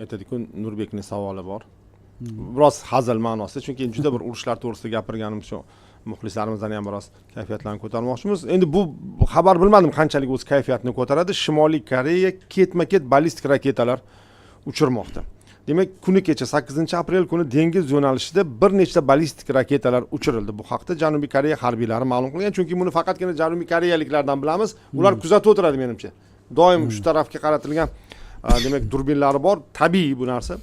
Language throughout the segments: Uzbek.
aytadiku Nurbekning savoli bor. Biroz hazil ma'nosida, chunki juda bir urushlar to'g'risida gapirganim uchun muxlislarimizdan ham biroz kayfiyatlarni ko'tarmoqchimiz. Endi bu xabar bilmadim qanchalik o'z kayfiyatini ko'taradi. Shimoliy Koreya ketma-ket ballistik raketalar uchirmoqda. Demak, kuni kecha 8-aprel kuni dengiz yo'nalishida bir nechta ballistik raketalar uchirildi. Bu haqda Janubiy Koreya harbiylari ma'lum qilgan, chunki buni faqatgina Janubiy Koreyaliklardan bilamiz. Ular kuzatib o'tiradi menimcha. Doim shu tarafga qaratilgan demak durbinlari bor, tabiiy bu narsa.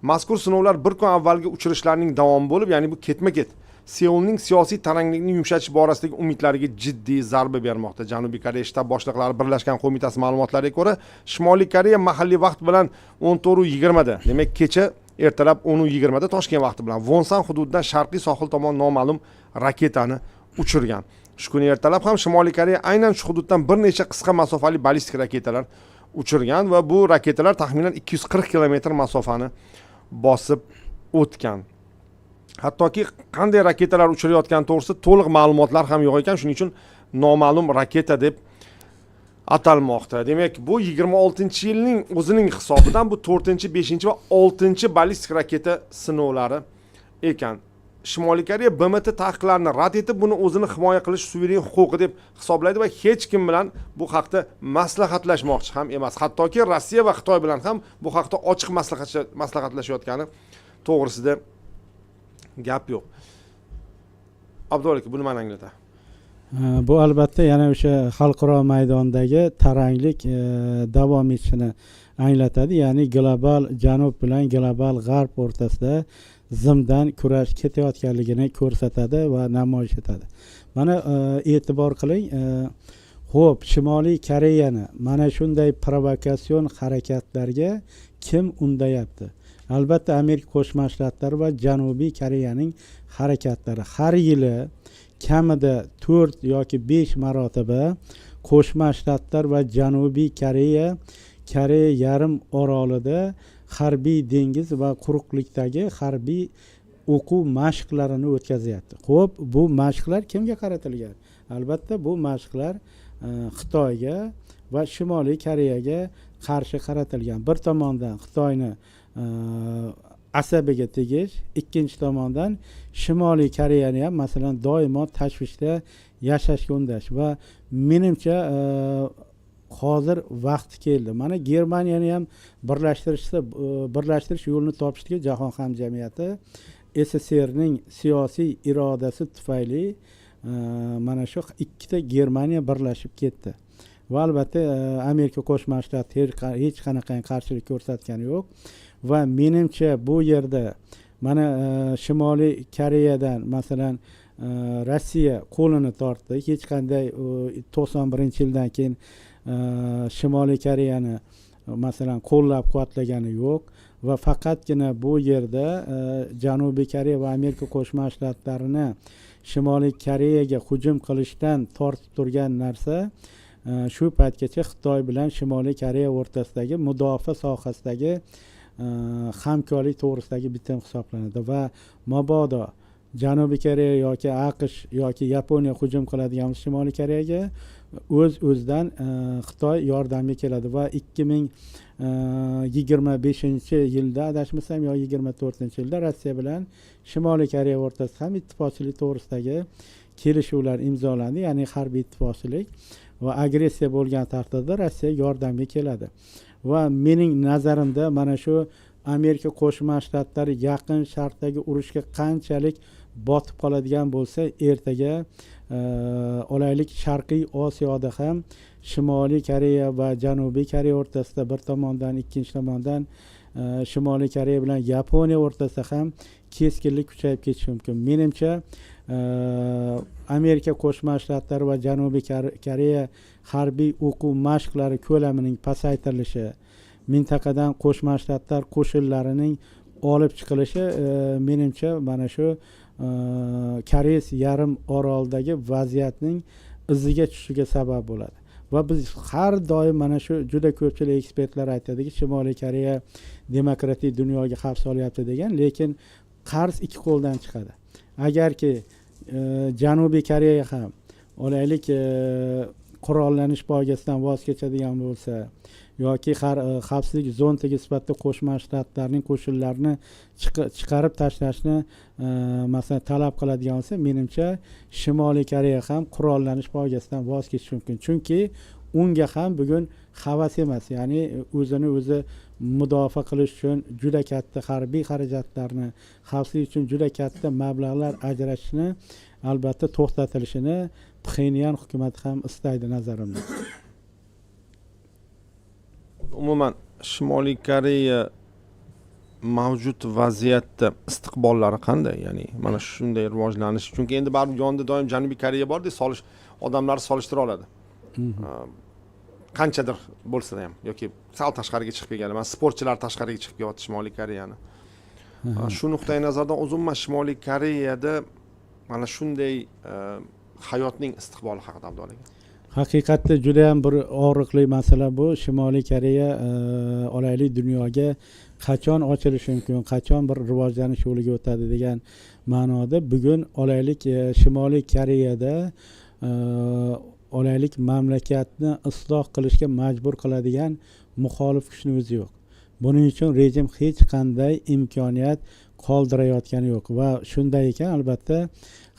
Mazkur sinovlar bir kun avvalgi uchirishlarning davomi bo'lib, ya'ni bu ketma-ket Seulning siyosiy taranglikni yumshatish borasidagi umidlariga jiddiy zarba bermoqda. Janubiy Koreya shtab boshliqlari birlashgan qo'mitasi ma'lumotlariga ko'ra, Shimoliy Koreya mahalliy vaqt bilan 14:20 da, demak kecha ertalab 10:20 da Toshkent vaqti bilan Wonsan hududidan sharqiy sohil tomon noma'lum raketani uchirgan. Shu kuni ertalab ham Shimoliy Koreya aynan shu hududdan bir necha qisqa masofali ballistik raketalar uchirgan va bu raketalar taxminan 240 kilometr masofani bosib o'tgan. Hattoki qanday raketalar uchirayotgani to'g'risida to'liq ma'lumotlar ham yo'q ekan, shuning uchun noma'lum raketa deb atalmoqda. Demak, bu 26-yilning o'zining hisobidan bu 4-chi, 5-chi va 6-chi ballistik raketa sinovlari ekan. Shimoliy Koreya BMT taqiqlarini rad etib, buni o'zini himoya qilish suveren huquqi deb hisoblaydi va hech kim bilan bu haqda maslahatlashmoqchi ham emas. Hattoki Rossiya va Xitoy bilan ham bu haqda ochiq maslahatlashayotgani to'g'risida gap yo'q. Abdulla aka, buni mana anglatadi. Bu albatta yana o'sha xalqaro maydondagi taranglik davom etishini anglatadi. Ya'ni global janub bilan global g'arb o'rtasida zimdan kurash ketayotganligini ko'rsatadi va namoyish etadi. Mana e'tibor qiling, xo'p, Shimoliy Koreyani mana shunday provokatsion harakatlarga kim undayapti? Albatta Amerika Qo'shma Shtatlari va Janubiy Koreyaning harakatlari. Har yili kamida 4 yoki 5 marotaba Qo'shma Shtatlar va Janubiy Koreya yarim orolida harbiy dengiz va quruqlikdagi harbiy o'quv mashqlarini o'tkazyapti. Xo'p, bu mashqlar kimga qaratilgan? Albatta bu mashqlar Xitoyga va Shimoliy Koreyaga qarshi qaratilgan. Bir tomondan Xitoyni asabiga tegish, ikkinchi tomondan Shimoliy Koreyani ham masalan doimo tashvishda yashashga undash va menimcha hozir vaqti keldi. Mana Germaniyani ham birlashtirish yo'lini topishga jahon hamjamiyati SSRning siyosiy irodasi tufayli mana shu ikkita Germaniya birlashib ketdi. Va albatta Amerika Qo'shma Shtatlari hech qanaqa qarshilik ko'rsatgani yo'q. Va menimcha bu yerda mana Shimoliy Koreyadan masalan Rossiya qo'lini tortdi. Hech qanday 91-yildan keyin Shimoliy Koreyani masalan qo'llab-quvvatlagani yo'q va faqatgina bu yerda Janubiy Koreya va Amerika Qo'shma Shtatlarini Shimoliy Koreyaga hujum qilishdan tortib turgan narsa shu paytgacha Xitoy bilan Shimoliy Koreya o'rtasidagi mudofaa sohasidagi hamkorlik to'g'risidagi bitim hisoblanadi va mabodo Janubiy Koreya yoki AQSh yoki Yaponiya hujum qiladigan Shimoliy Koreyaga o'z-o'zidan Xitoy yordamga keladi va 2025-yilda adashmasam yo 24-yilda Rossiya bilan Shimoliy Koreya o'rtasida ham ittifoqchilik to'g'risidagi kelishuvlar imzolandi, ya'ni harbiy ittifoqchilik va agressiya bo'lgan taqdirda Rossiya yordamga keladi. Va mening nazarimda mana shu Amerika Qo'shma Shtatlari yaqin sharqdagi urushga qanchalik botib qoladigan bo'lsa, ertaga olaylik Sharqiy Osiyoda ham Shimoliy Koreya va Janubiy Koreya o'rtasida bir tomondan, ikkinchi tomondan Shimoliy Koreya bilan Yaponiya o'rtasida ham keskinlik kuchayib ketishi mumkin. Menimcha Amerika Qo'shma Shtatlari va Janubiy Koreya harbiy o'quv mashqlari ko'lamining pasaytirilishi, mintaqadan Qo'shma Shtatlar qo'shinlarining olib chiqilishi menimcha mana shu Koreys yarim orolidagi vaziyatning iziga tushishiga sabab bo'ladi. Va biz har doim mana shu juda ko'pchilik ekspertlar aytadiki, Shimoliy Koreya demokratik dunyoga xavf solyapti degan, lekin qarz ikki qo'ldan chiqadi. Agarki Janubiy Koreya ham olaylik qurollanish poygasidan voz kechadigan bo'lsa yoki xavfsizlik zonasiga sifatida Qo'shma Shtatlarning qo'shinlarini chiqarib tashlashni masalan talab qiladigan bo'lsa, menimcha Shimoliy Koreya ham qurollanish poygasidan voz kechishi mumkin. Chunki unga ham bugun havas emas, ya'ni o'zini o'zi mudofaa qilish uchun juda katta harbiy xarajatlarni, xavfsizlik uchun juda katta mablag'lar ajratishni albatta to'xtatilishini Pxenyan hukumati ham istaydi nazarimda. Umuman Shimoliy Koreya mavjud vaziyatda istiqbollari qanday? Ya'ni mana shunday rivojlanish, chunki endi baribir yonida doim Janubiy Koreya bordek, odamlar solishtira oladi. Qanchadir bo'lsa ham yoki sal tashqariga chiqib kelgan, mana sportchilar tashqariga chiqib kelyapti Shimoliy Koreyani. Shu nuqtai nazardan umuman Shimoliy Koreyada mana shunday hayotning istiqboli haqida Abdulla aka. Haqiqatda juda ham bir og'riqli masala bu. Shimoliy Koreya olaylik dunyoga qachon ochilishi mumkin, qachon bir rivojlanish yo'liga o'tadi degan ma'noda bugun olaylik Shimoliy Koreyada olaylik mamlakatni isloh qilishga majbur qiladigan muxolif kuchning o'zi yo'q. Buning uchun rejim hech qanday imkoniyat qoldirayotgani yo'q va shunday ekan albatta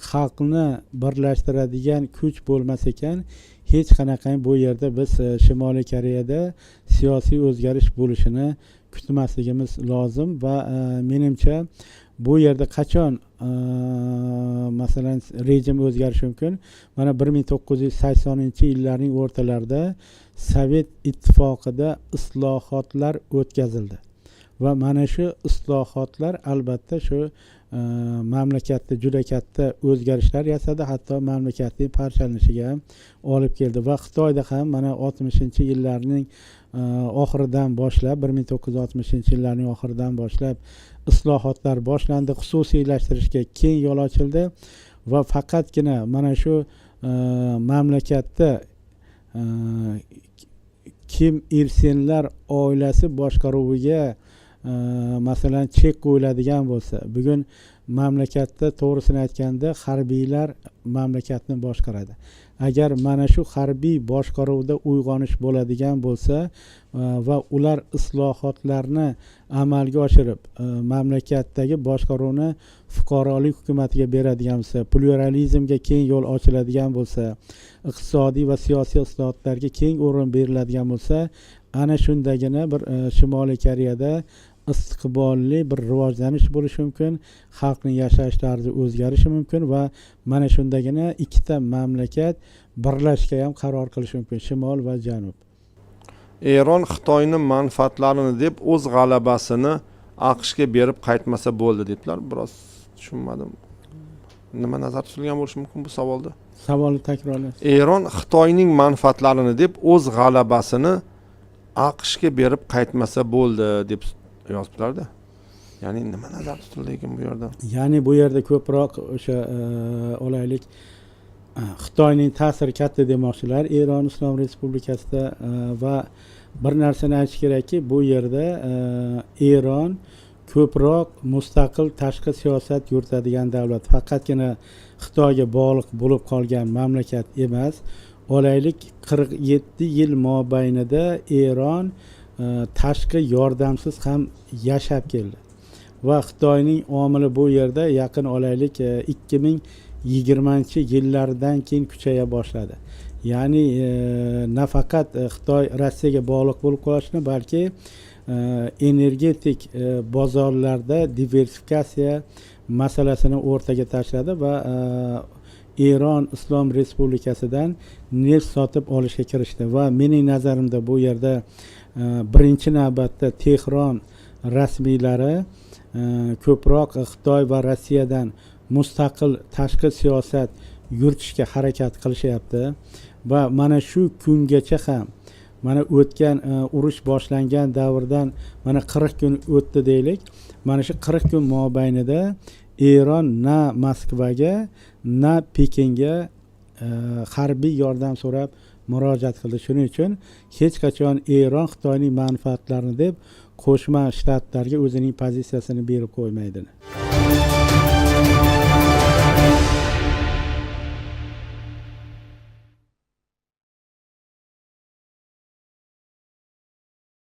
xalqni birlashtiradigan kuch bo'lmas ekan hech qanaqa bu yerda biz Shimoliy Koreyada siyosiy o'zgarish bo'lishini kutmasligimiz lozim va menimcha bu yerda qachon masalan rejim o'zgarishi mumkin? Mana 1980-yillarning o'rtalarida Sovet ittifoqida islohotlar o'tkazildi va mana shu islohotlar albatta shu mamlakatda juda katta o'zgarishlar yasadi, hatto mamlakatning parchalanishiga ham olib keldi va Xitoyda ham mana 60-yillarning oxiridan boshlab 1960-yillarning oxiridan boshlab islohotlar boshlandi, xususiylashtirishga keng yo'l ochildi va faqatgina mana shu mamlakatda Kim Il Senlar oilasi boshqaruviga masalan chek qo'yiladigan bo'lsa, bugun mamlakatda to'g'risini aytganda harbiylar mamlakatni boshqaradi. Agar mana shu harbiy boshqaruvda uyg'onish bo'ladigan bo'lsa va ular islohotlarni amalga oshirib mamlakatdagi boshqaruvni fuqarolik hukumatiga beradigan bo'lsa, pluralizmga keng yo'l ochiladigan bo'lsa, iqtisodiy va siyosiy islohotlarga keng o'rin beriladigan bo'lsa, ana shundagina bir Shimoliy Koreyada istiqbolli bir rivojlanish bo'lishi mumkin, xalqning yashash tarzi o'zgarishi mumkin va mana shundagina ikkita mamlakat birlashishga ham qaror qilishi mumkin, Shimol va Janub. Eron Xitoyning manfaatlarini deb o'z g'alabasini AQShga berib qaytmasa bo'ldi deblar. Biroz tushunmadim. Nima nazarda tutilgan bo'lishi mumkin bu savolda? Savolni takrorlang. Eron Xitoyning manfaatlarini deb o'z g'alabasini AQShga berib qaytmasa bo'ldi deb yozibdilar-da. Ya'ni nima nazarda tutildi ekan bu yerda? Ya'ni bu yerda ko'proq o'sha olaylik Xitoyning ta'siri katta demoqchilar Eron Islom Respublikasida va bir narsani aytish kerakki, bu yerda Eron ko'proq mustaqil tashqi siyosat yuritadigan davlat, faqatgina Xitoyga bog'liq bo'lib qolgan mamlakat emas. Olaylik 47 yil mobaynida Eron tashqi yordamsiz ham yashab keldi va Xitoyning omili bu yerda yaqin olaylik 2020-yillardan keyin kuchaya boshladi. Ya'ni nafaqat Xitoy Rossiyaga bog'liq bo'lib qolishni, balki energetik bozorlarda diversifikatsiya masalasini o'rtaga tashladi va Eron Islom Respublikasidan neft sotib olishga kirishdi va mening nazarimda bu yerda birinchi navbatda Tehron rasmiylari ko'proq Xitoy va Rossiyadan mustaqil tashqi siyosat yuritishga harakat qilishyapti va mana shu kungacha ham mana o'tgan urush boshlangan davrdan mana 40 kun o'tdi deylik. Mana shu 40 kun mobaynida Eron na Moskvaga na Pekinga harbiy yordam so'rab murojaat qildi. Shuning uchun hech qachon Eron Xitoyning manfaatlarini deb Qo'shma Shtatlarga o'zining pozitsiyasini berib qo'ymaydi.